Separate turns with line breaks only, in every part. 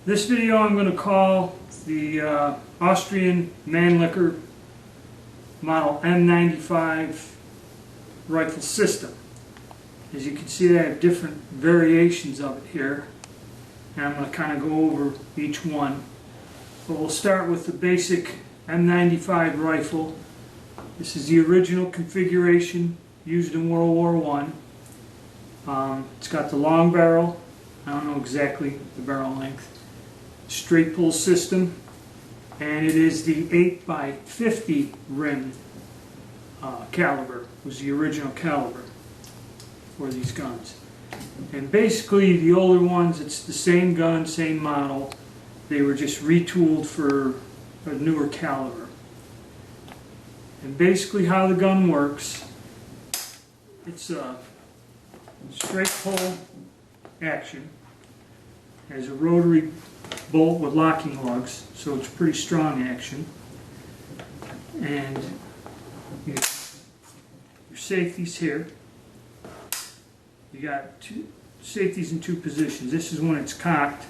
This video I'm going to call the Austrian Mannlicher Model M95 Rifle System. As you can see, I have different variations of it here, and I'm going to kind of go over each one. But we'll start with the basic M95 rifle. This is the original configuration used in World War I. It's got the long barrel. I don't know exactly the barrel length. Straight pull system, and it is the 8x50 rim caliber. Was the original caliber for these guns. And basically the older ones, it's the same gun, same model. They were just retooled for a newer caliber. And basically how the gun works, it's a straight pull action. Has a rotary bolt with locking lugs, so it's pretty strong action. And your safeties here. You got two safeties in two positions. This is when it's cocked.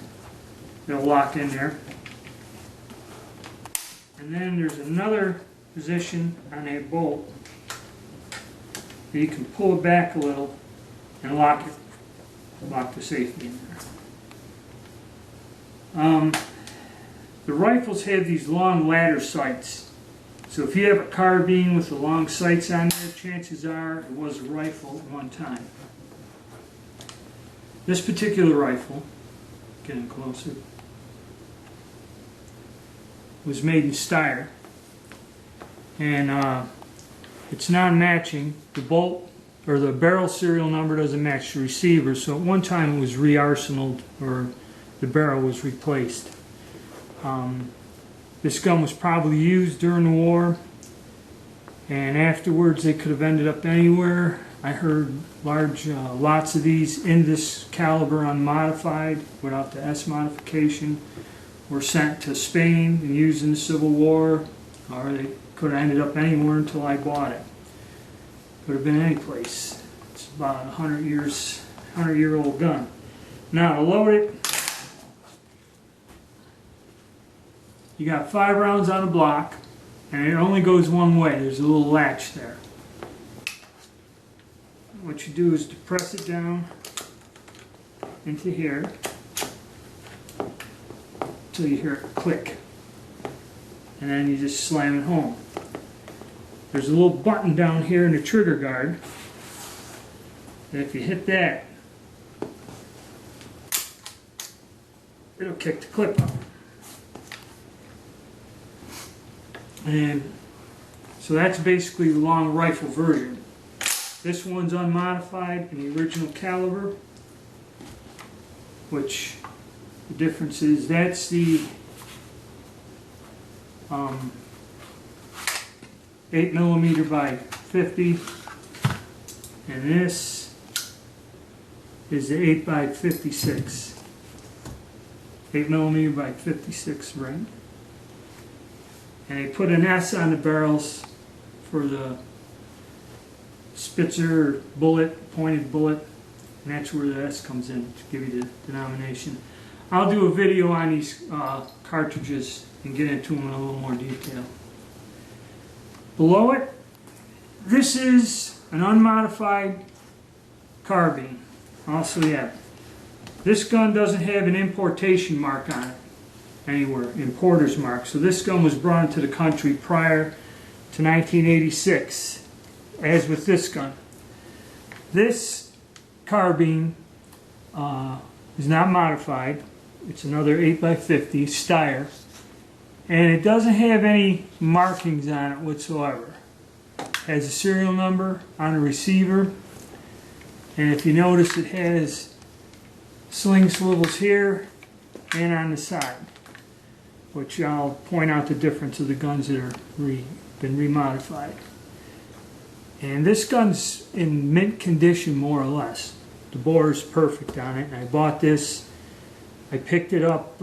It'll lock in there. And then there's another position on a bolt that you can pull it back a little and lock the safety in there. The rifles have these long ladder sights. So if you have a carbine with the long sights on there, chances are it was a rifle at one time. This particular rifle, getting closer, was made in Steyr, and it's non-matching. The bolt or the barrel serial number doesn't match the receiver, so at one time it was re-arsenaled, or the barrel was replaced. This gun was probably used during the war, and afterwards they could have ended up anywhere. I heard large lots of these in this caliber unmodified, without the S modification, were sent to Spain and used in the Civil War, or they could have ended up anywhere until I bought it. Could have been any place. It's about a 100-year-old gun. Now to load it, you got 5 rounds on a block, and it only goes one way. There's a little latch there. What you do is to press it down into here until you hear it click, and then you just slam it home. There's a little button down here in the trigger guard, and if you hit that, it'll kick the clip up. And so that's basically the long rifle version. This one's unmodified in the original caliber, which the difference is that's the 8mm by 50, and this is the 8x56. 8mm by 56 ring. And they put an S on the barrels for the Spitzer bullet, pointed bullet, and that's where the S comes in to give you the denomination. I'll do a video on these cartridges and get into them in a little more detail. Below it, this is an unmodified carbine. Also, yeah, this gun doesn't have an importation mark on it anywhere, importer's mark. So this gun was brought into the country prior to 1986, as with this gun. This carbine is not modified. It's another 8x50 Steyr, and it doesn't have any markings on it whatsoever. It has a serial number on the receiver, and if you notice, it has sling swivels here and on the side, which I'll point out the difference of the guns that are been remodified. And this gun's in mint condition, more or less. The bore is perfect on it, and I bought this. I picked it up,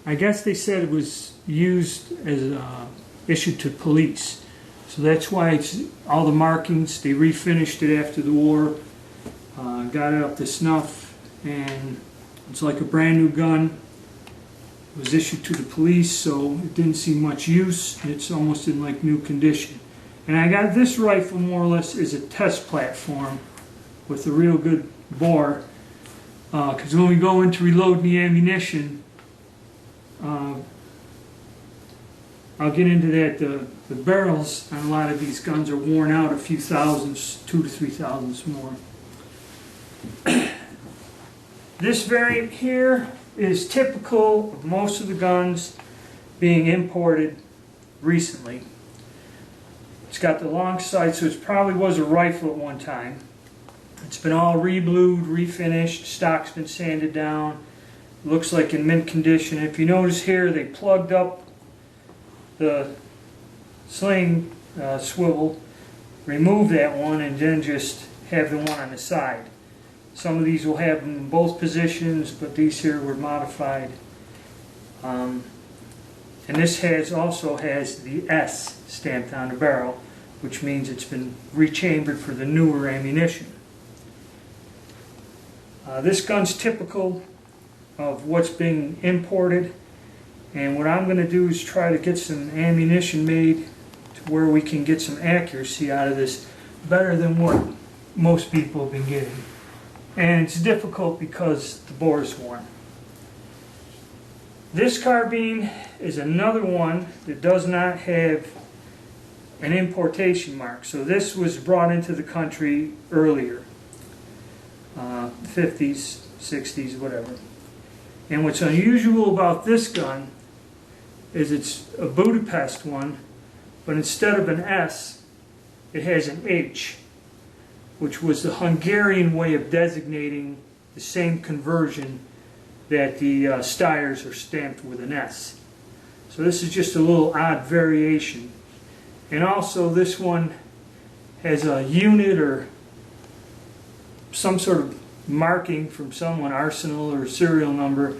I guess they said it was used as issued to police. So that's why it's all the markings. They refinished it after the war, got it up to snuff, and it's like a brand new gun. It was issued to the police, so it didn't see much use. It's almost in like new condition. And I got this rifle more or less as a test platform with a real good bore. Because when we go into reloading the ammunition, I'll get into that. The barrels on a lot of these guns are worn out a few thousandths, 2 to 3 thousandths more. This variant here is typical of most of the guns being imported recently. It's got the long sight, so it probably was a rifle at one time. It's been all re-blued, refinished, stock's been sanded down. Looks like in mint condition. If you notice here, they plugged up the sling swivel, remove that one, and then just have the one on the side. Some of these will have them in both positions, but these here were modified. And this also has the S stamped on the barrel, which means it's been rechambered for the newer ammunition. This gun's typical of what's being imported, and what I'm going to do is try to get some ammunition made to where we can get some accuracy out of this better than what most people have been getting. And it's difficult because the bore is worn. This carbine is another one that does not have an importation mark. So this was brought into the country earlier, 50s, 60s, whatever. And what's unusual about this gun is it's a Budapest one, but instead of an S, it has an H, which was the Hungarian way of designating the same conversion that the Steyrs are stamped with an S. So this is just a little odd variation. And also this one has a unit or some sort of marking from someone, arsenal or serial number,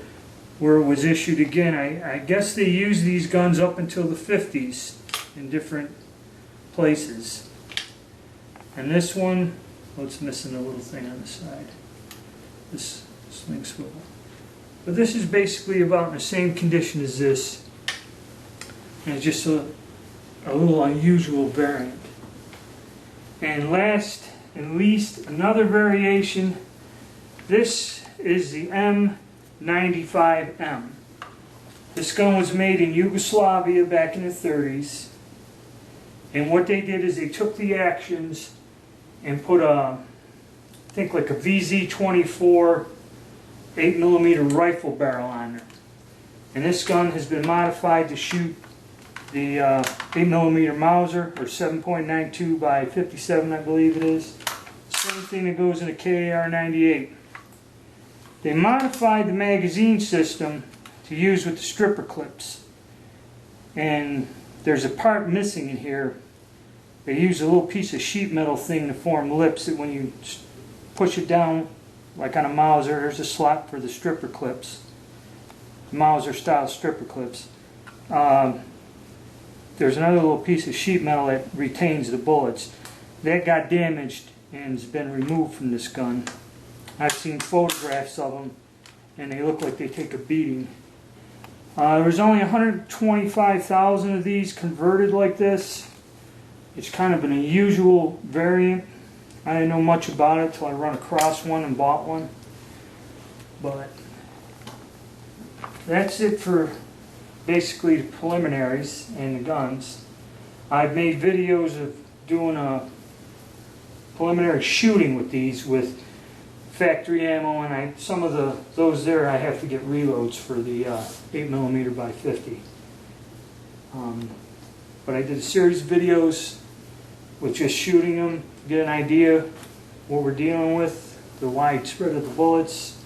where it was issued again. I guess they used these guns up until the 50s in different places. And this one, well, it's missing a little thing on the side, this sling swivel. But this is basically about in the same condition as this. And it's just a little unusual variant. And last and least, another variation. This is the M95M. This gun was made in Yugoslavia back in the 30s. And what they did is they took the actions and put I think like a VZ-24 8mm rifle barrel on there. And this gun has been modified to shoot the 8mm Mauser, or 7.92 by 57, I believe it is. Same thing that goes in a KAR-98. They modified the magazine system to use with the stripper clips. And there's a part missing in here. They use a little piece of sheet metal thing to form lips that when you push it down, like on a Mauser, there's a slot for the stripper clips. Mauser style stripper clips. There's another little piece of sheet metal that retains the bullets. That got damaged and has been removed from this gun. I've seen photographs of them and they look like they take a beating. There was only 125,000 of these converted like this. It's kind of an unusual variant. I didn't know much about it until I run across one and bought one. But that's it for basically the preliminaries and the guns. I've made videos of doing a preliminary shooting with these with factory ammo, and some of those there I have to get reloads for the 8mm by 50. But I did a series of videos with just shooting them, get an idea what we're dealing with, the wide spread of the bullets,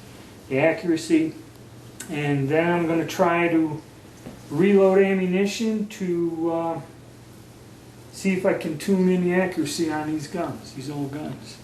the accuracy, and then I'm going to try to reload ammunition to see if I can tune in the accuracy on these guns, these old guns.